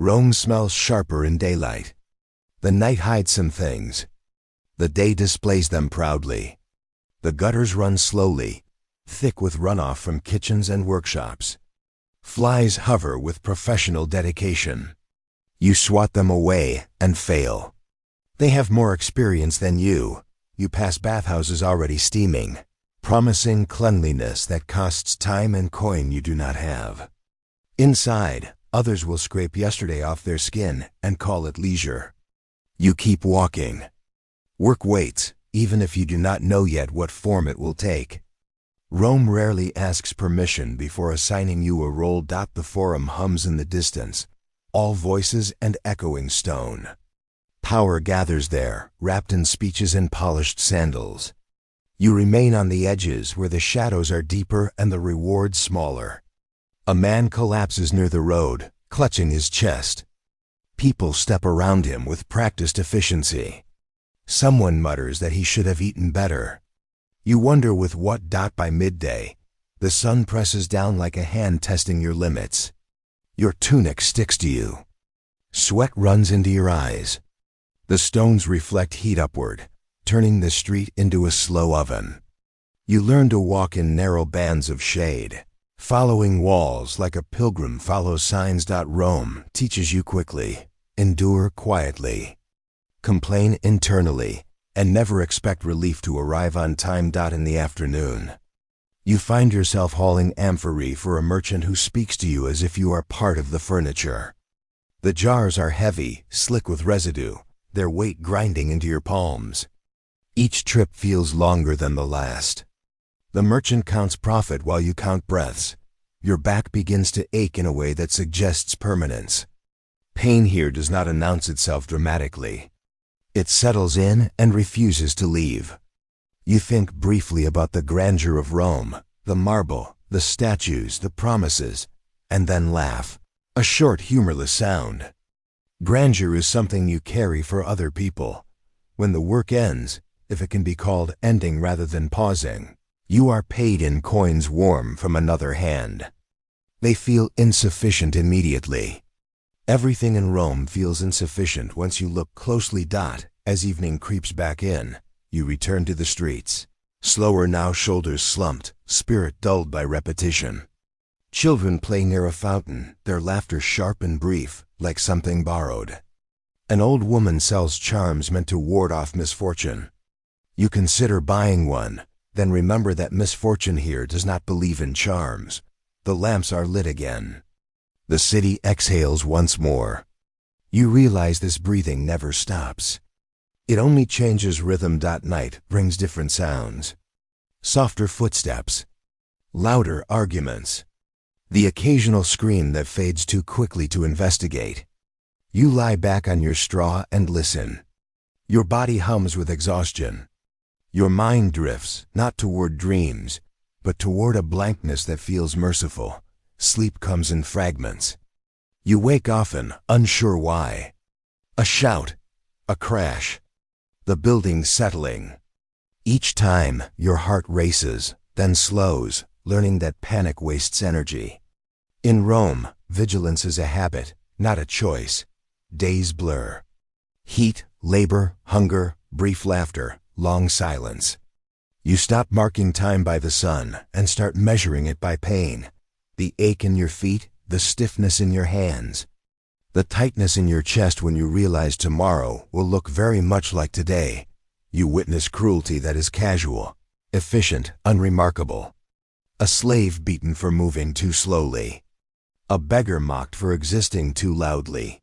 Rome smells sharper in daylight. The night hides some things. The day displays them proudly. The gutters run slowly, thick with runoff from kitchens and workshops. Flies hover with professional dedication. You swat them away and fail. They have more experience than you. You pass bathhouses already steaming, promising cleanliness that costs time and coin you do not have. Inside, others will scrape yesterday off their skin and call it leisure. You keep walking. Work waits, even if you do not know yet what form it will take. Rome rarely asks permission before assigning you a role. The forum hums in the distance, all voices and echoing stone. Power gathers there, wrapped in speeches and polished sandals. You remain on the edges where the shadows are deeper and the reward smaller. A man collapses near the road, clutching his chest. People step around him with practiced efficiency. Someone mutters that he should have eaten better. You wonder with what. By midday, the sun presses down like a hand testing your limits. Your tunic sticks to you. Sweat runs into your eyes. The stones reflect heat upward, turning the street into a slow oven. You learn to walk in narrow bands of shade, following walls like a pilgrim follows signs. Rome teaches you quickly, endure quietly, complain internally, and never expect relief to arrive on time. In the afternoon, you find yourself hauling amphorae for a merchant who speaks to you as if you are part of the furniture. The jars are heavy, slick with residue, their weight grinding into your palms. Each trip feels longer than the last. The merchant counts profit while you count breaths. Your back begins to ache in a way that suggests permanence. Pain here does not announce itself dramatically. It settles in and refuses to leave. You think briefly about the grandeur of Rome, the marble, the statues, the promises, and then laugh, a short, humorless sound. Grandeur is something you carry for other people. When the work ends, if it can be called ending rather than pausing, you are paid in coins warm from another hand. They feel insufficient immediately. Everything in Rome feels insufficient once you look closely. As evening creeps back in, you return to the streets. Slower now, shoulders slumped, spirit dulled by repetition. Children play near a fountain, their laughter sharp and brief, like something borrowed. An old woman sells charms meant to ward off misfortune. You consider buying one, then remember that misfortune here does not believe in charms. The lamps are lit again. The city exhales once more. You realize this breathing never stops. It only changes rhythm. Night brings different sounds. Softer footsteps. Louder arguments. The occasional scream that fades too quickly to investigate. You lie back on your straw and listen. Your body hums with exhaustion. Your mind drifts, not toward dreams, but toward a blankness that feels merciful. Sleep comes in fragments. You wake often, unsure why. A shout. A crash. The building settling. Each time, your heart races, then slows, learning that panic wastes energy. In Rome, vigilance is a habit, not a choice. Days blur. Heat, labor, hunger, brief laughter, long silence. You stop marking time by the sun and start measuring it by pain. The ache in your feet, the stiffness in your hands. The tightness in your chest when you realize tomorrow will look very much like today. You witness cruelty that is casual, efficient, unremarkable. A slave beaten for moving too slowly. A beggar mocked for existing too loudly.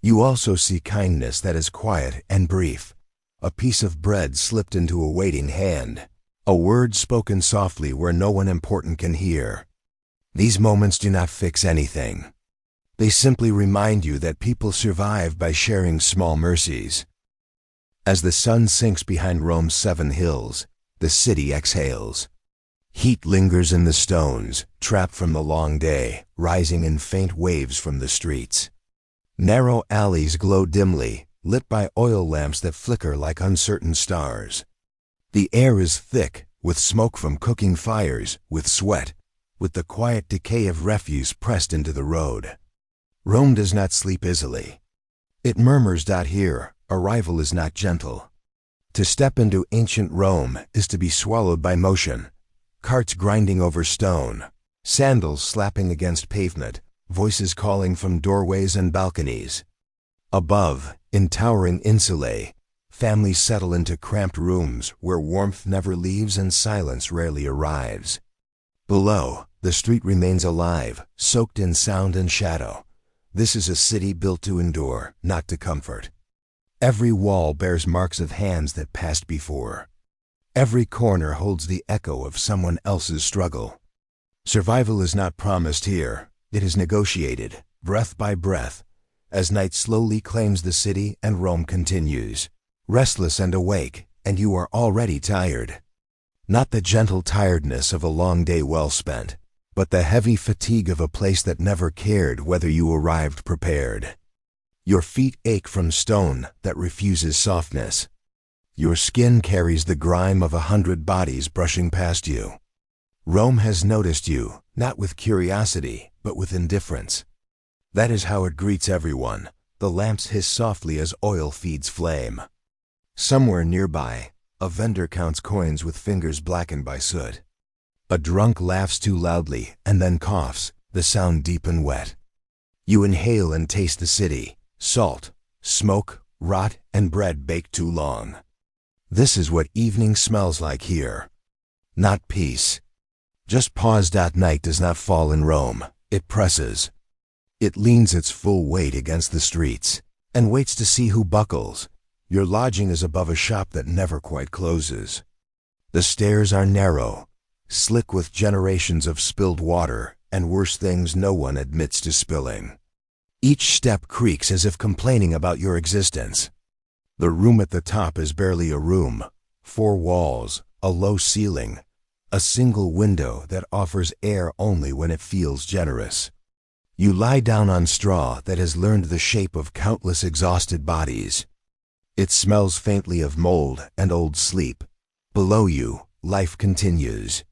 You also see kindness that is quiet and brief. A piece of bread slipped into a waiting hand. A word spoken softly where no one important can hear. These moments do not fix anything. They simply remind you that people survive by sharing small mercies. As the sun sinks behind Rome's 7 hills, the city exhales. Heat lingers in the stones, trapped from the long day, rising in faint waves from the streets. Narrow alleys glow dimly, lit by oil lamps that flicker like uncertain stars. The air is thick, with smoke from cooking fires, with sweat, with the quiet decay of refuse pressed into the road. Rome does not sleep easily. It murmurs. Here, arrival is not gentle. To step into ancient Rome is to be swallowed by motion. Carts grinding over stone, sandals slapping against pavement, voices calling from doorways and balconies. Above, in towering insulae, families settle into cramped rooms where warmth never leaves and silence rarely arrives. Below, the street remains alive, soaked in sound and shadow. This is a city built to endure, not to comfort. Every wall bears marks of hands that passed before. Every corner holds the echo of someone else's struggle. Survival is not promised here. It is negotiated, breath by breath, as night slowly claims the city and Rome continues, restless and awake, and you are already tired. Not the gentle tiredness of a long day well spent, but the heavy fatigue of a place that never cared whether you arrived prepared. Your feet ache from stone that refuses softness. Your skin carries the grime of 100 bodies brushing past you. Rome has noticed you, not with curiosity, but with indifference. That is how it greets everyone. The lamps hiss softly as oil feeds flame. Somewhere nearby, a vendor counts coins with fingers blackened by soot. A drunk laughs too loudly and then coughs, the sound deep and wet. You inhale and taste the city, salt, smoke, rot, and bread baked too long. This is what evening smells like here. Not peace. Just pause. Night does not fall in Rome. It presses. It leans its full weight against the streets and waits to see who buckles. Your lodging is above a shop that never quite closes. The stairs are narrow, slick with generations of spilled water and worse things no one admits to spilling. Each step creaks as if complaining about your existence. The room at the top is barely a room. 4 walls, a low ceiling, a single window that offers air only when it feels generous. You lie down on straw that has learned the shape of countless exhausted bodies. It smells faintly of mold and old sleep. Below you, life continues.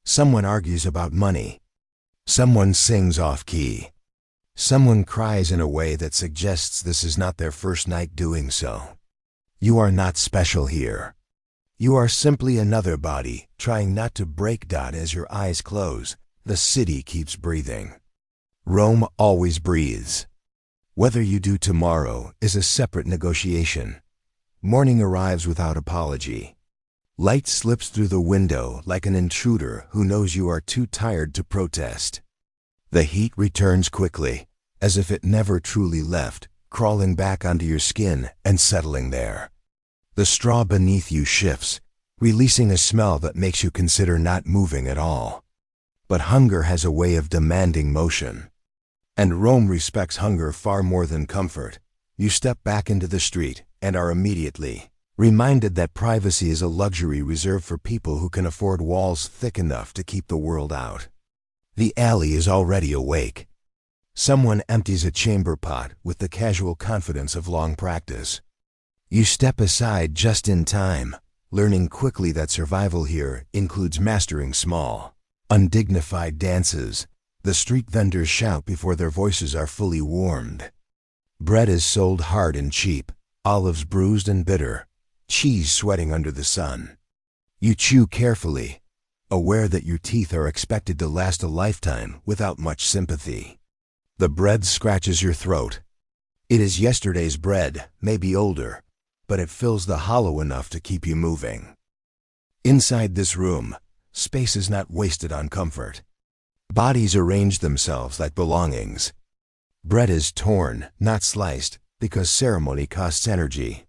Someone argues about money. Someone sings off-key. Someone cries in a way that suggests this is not their first night doing so. You are not special here. You are simply another body, trying not to break. As your eyes close, the city keeps breathing. Rome always breathes. Whether you do tomorrow is a separate negotiation. Morning arrives without apology. Light slips through the window like an intruder who knows you are too tired to protest. The heat returns quickly, as if it never truly left, crawling back onto your skin and settling there. The straw beneath you shifts, releasing a smell that makes you consider not moving at all. But hunger has a way of demanding motion. And Rome respects hunger far more than comfort. You step back into the street and are immediately reminded that privacy is a luxury reserved for people who can afford walls thick enough to keep the world out. The alley is already awake. Someone empties a chamber pot with the casual confidence of long practice. You step aside just in time, learning quickly that survival here includes mastering small, undignified dances. The street vendors shout before their voices are fully warmed. Bread is sold hard and cheap, olives bruised and bitter, cheese sweating under the sun. You chew carefully, aware that your teeth are expected to last a lifetime without much sympathy. The bread scratches your throat. It is yesterday's bread, maybe older, but it fills the hollow enough to keep you moving. Inside this room, space is not wasted on comfort. Bodies arrange themselves like belongings. Bread is torn, not sliced, because ceremony costs energy.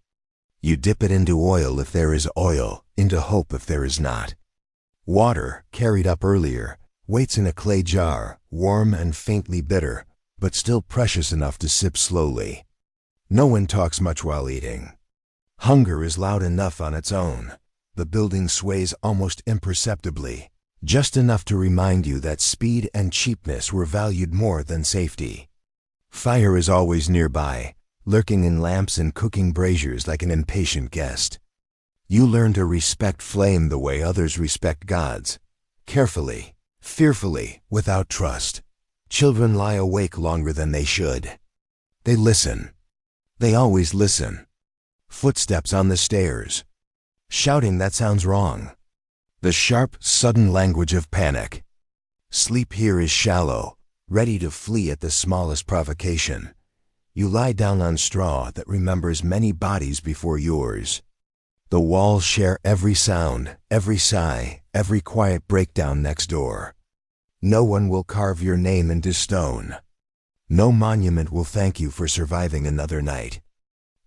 You dip it into oil if there is oil, into hope if there is not. Water, carried up earlier, waits in a clay jar, warm and faintly bitter, but still precious enough to sip slowly. No one talks much while eating. Hunger is loud enough on its own. The building sways almost imperceptibly, just enough to remind you that speed and cheapness were valued more than safety. Fire is always nearby, lurking in lamps and cooking braziers like an impatient guest. You learn to respect flame the way others respect gods, carefully, fearfully, without trust. Children lie awake longer than they should. They listen. They always listen. Footsteps on the stairs. Shouting that sounds wrong. The sharp, sudden language of panic. Sleep here is shallow, ready to flee at the smallest provocation. You lie down on straw that remembers many bodies before yours. The walls share every sound, every sigh, every quiet breakdown next door. No one will carve your name into stone. No monument will thank you for surviving another night.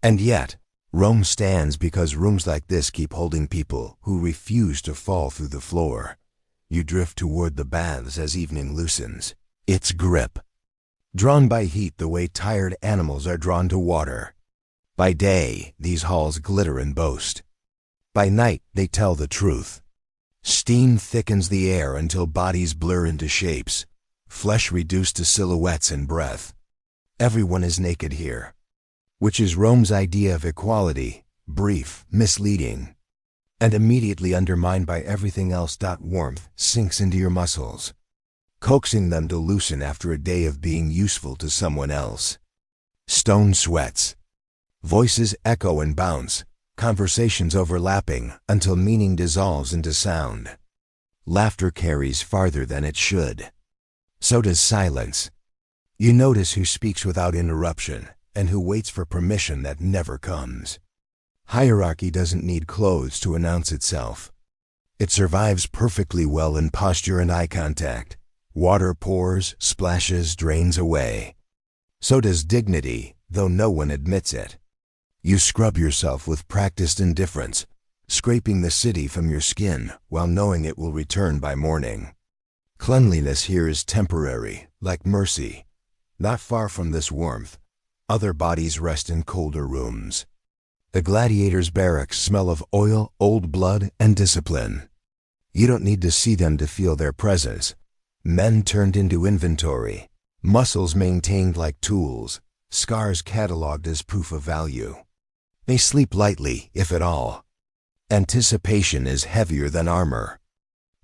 And yet, Rome stands because rooms like this keep holding people who refuse to fall through the floor. You drift toward the baths as evening loosens its grip. Drawn by heat the way tired animals are drawn to water. By day, these halls glitter and boast. By night, they tell the truth. Steam thickens the air until bodies blur into shapes, flesh reduced to silhouettes and breath. Everyone is naked here, which is Rome's idea of equality, brief, misleading, and immediately undermined by everything else. Warmth sinks into your muscles, coaxing them to loosen after a day of being useful to someone else. Stone sweats. Voices echo and bounce, conversations overlapping until meaning dissolves into sound. Laughter carries farther than it should. So does silence. You notice who speaks without interruption and who waits for permission that never comes. Hierarchy doesn't need clothes to announce itself. It survives perfectly well in posture and eye contact. Water pours, splashes, drains away. So does dignity, though no one admits it. You scrub yourself with practiced indifference, scraping the city from your skin while knowing it will return by morning. Cleanliness here is temporary, like mercy. Not far from this warmth, other bodies rest in colder rooms. The gladiators' barracks smell of oil, old blood, and discipline. You don't need to see them to feel their presence. Men turned into inventory, muscles maintained like tools, scars cataloged as proof of value. They sleep lightly, if at all. Anticipation is heavier than armor.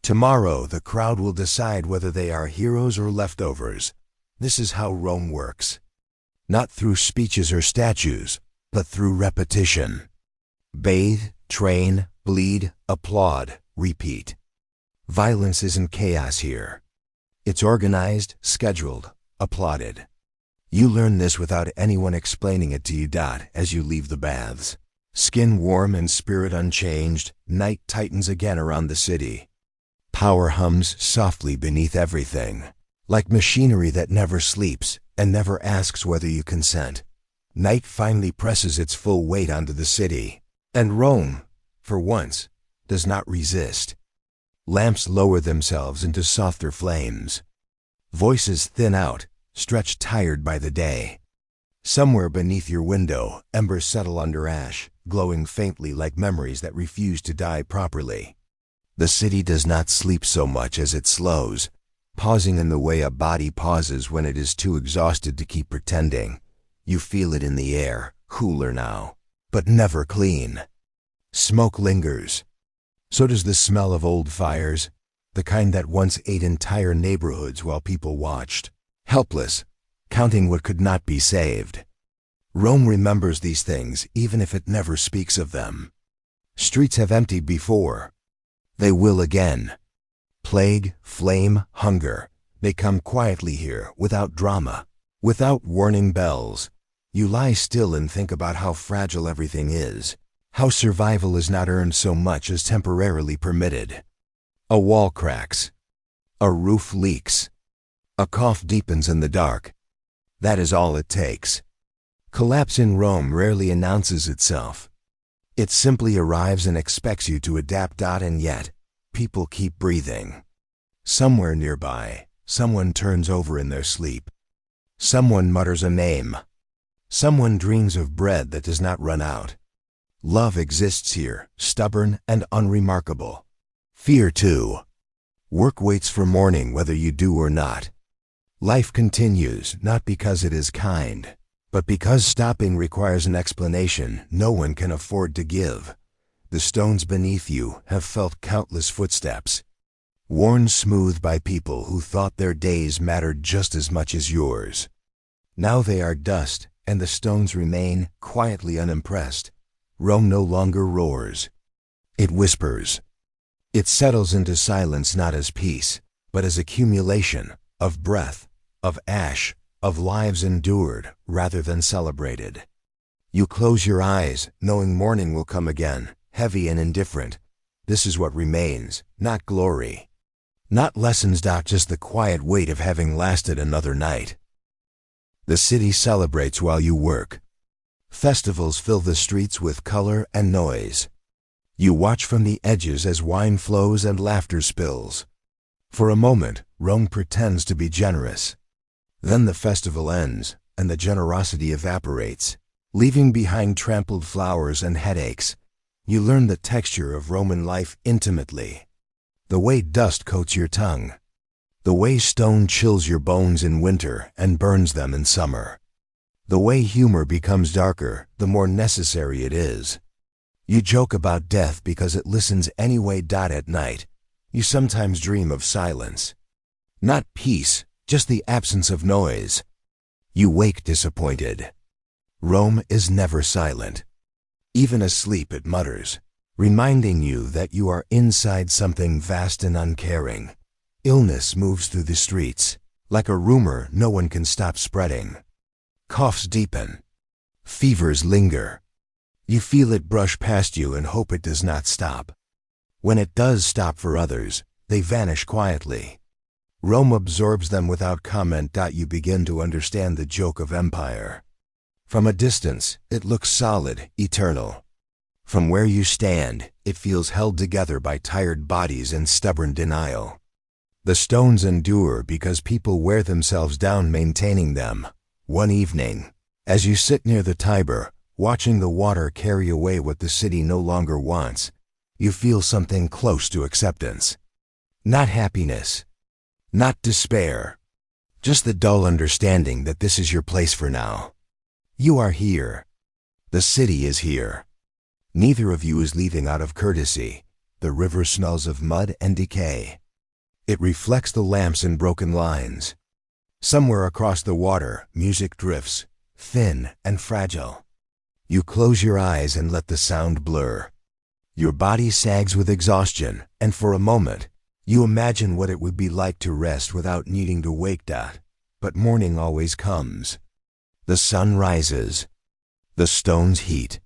Tomorrow, the crowd will decide whether they are heroes or leftovers. This is how Rome works. Not through speeches or statues, but through repetition. Bathe, train, bleed, applaud, repeat. Violence isn't chaos here. It's organized, scheduled, applauded. You learn this without anyone explaining it to you. As you leave the baths, skin warm and spirit unchanged, night tightens again around the city. Power hums softly beneath everything, like machinery that never sleeps and never asks whether you consent. Night finally presses its full weight onto the city, and Rome, for once, does not resist. Lamps lower themselves into softer flames. Voices thin out, stretched tired by the day. Somewhere beneath your window, embers settle under ash, glowing faintly like memories that refuse to die properly. The city does not sleep so much as it slows, pausing in the way a body pauses when it is too exhausted to keep pretending. You feel it in the air, cooler now, but never clean. Smoke lingers. So does the smell of old fires, the kind that once ate entire neighborhoods while people watched, helpless, counting what could not be saved. Rome remembers these things even if it never speaks of them. Streets have emptied before. They will again. Plague, flame, hunger, they come quietly here without drama, without warning bells. You lie still and think about how fragile everything is, how survival is not earned so much as temporarily permitted. A wall cracks. A roof leaks. A cough deepens in the dark. That is all it takes. Collapse in Rome rarely announces itself. It simply arrives and expects you to adapt. And yet, people keep breathing. Somewhere nearby, someone turns over in their sleep. Someone mutters a name. Someone dreams of bread that does not run out. Love exists here, stubborn and unremarkable. Fear too. Work waits for morning whether you do or not. Life continues not because it is kind, but because stopping requires an explanation no one can afford to give. The stones beneath you have felt countless footsteps. worn smooth by people who thought their days mattered just as much as yours. Now they are dust, and the stones remain quietly unimpressed. Rome no longer roars. It whispers. It settles into silence not as peace, but as accumulation of breath, of ash, of lives endured rather than celebrated. You close your eyes, knowing morning will come again, heavy and indifferent. This is what remains, not glory. Not lessons, just the quiet weight of having lasted another night. The city celebrates while you work. Festivals fill the streets with color and noise. You watch from the edges as wine flows and laughter spills. For a moment, Rome pretends to be generous. Then the festival ends, and the generosity evaporates, leaving behind trampled flowers and headaches. You learn the texture of Roman life intimately. The way dust coats your tongue. The way stone chills your bones in winter and burns them in summer. The way humor becomes darker, the more necessary it is. You joke about death because it listens anyway. At night, you sometimes dream of silence. Not peace, just the absence of noise. You wake disappointed. Rome is never silent. Even asleep it mutters, reminding you that you are inside something vast and uncaring. Illness moves through the streets, like a rumor no one can stop spreading. Coughs deepen. Fevers linger. You feel it brush past you and hope it does not stop. When it does stop for others, they vanish quietly. Rome absorbs them without comment. You begin to understand the joke of empire. From a distance, it looks solid, eternal. From where you stand, it feels held together by tired bodies and stubborn denial. The stones endure because people wear themselves down maintaining them. One evening, as you sit near the Tiber, watching the water carry away what the city no longer wants, you feel something close to acceptance. Not happiness, not despair, just the dull understanding that this is your place for now. You are here. The city is here. Neither of you is leaving out of courtesy. The river smells of mud and decay. It reflects the lamps in broken lines. Somewhere across the water, music drifts, thin and fragile. You close your eyes and let the sound blur. Your body sags with exhaustion, and for a moment, you imagine what it would be like to rest without needing to wake. But morning always comes. The sun rises. The stones heat.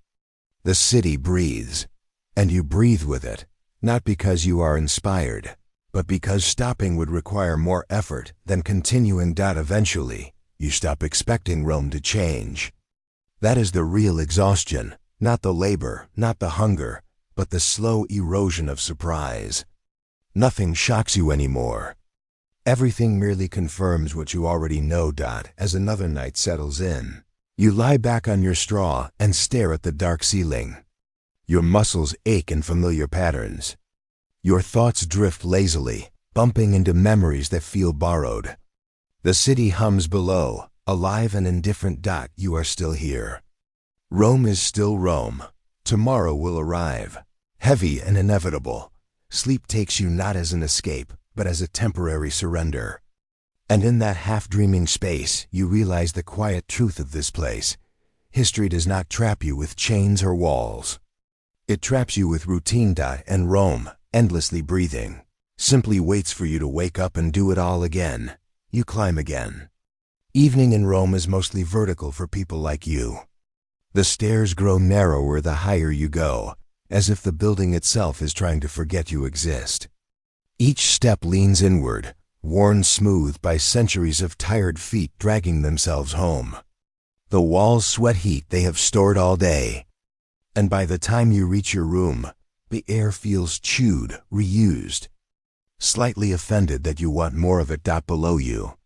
The city breathes. And you breathe with it, not because you are inspired, but because stopping would require more effort than continuing. Eventually, you stop expecting Rome to change. That is the real exhaustion, not the labor, not the hunger, but the slow erosion of surprise. Nothing shocks you anymore. Everything merely confirms what you already know. As another night settles in, you lie back on your straw and stare at the dark ceiling. Your muscles ache in familiar patterns. Your thoughts drift lazily, bumping into memories that feel borrowed. The city hums below, alive and indifferent. You are still here. Rome is still Rome. Tomorrow will arrive, heavy and inevitable. Sleep takes you not as an escape, but as a temporary surrender. And in that half-dreaming space, you realize the quiet truth of this place. History does not trap you with chains or walls. It traps you with routine. And Rome, endlessly breathing, simply waits for you to wake up and do it all again. You climb again. Evening in Rome is mostly vertical for people like you. The stairs grow narrower the higher you go, as if the building itself is trying to forget you exist. Each step leans inward, worn smooth by centuries of tired feet dragging themselves home. The walls sweat heat they have stored all day. And by the time you reach your room, the air feels chewed, reused. Slightly offended that you want more of it. Below you,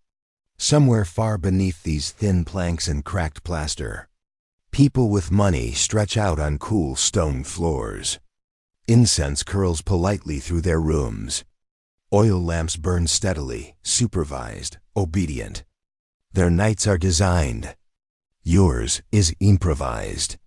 somewhere far beneath these thin planks and cracked plaster, people with money stretch out on cool stone floors. Incense curls politely through their rooms. Oil lamps burn steadily, supervised, obedient. Their nights are designed. Yours is improvised.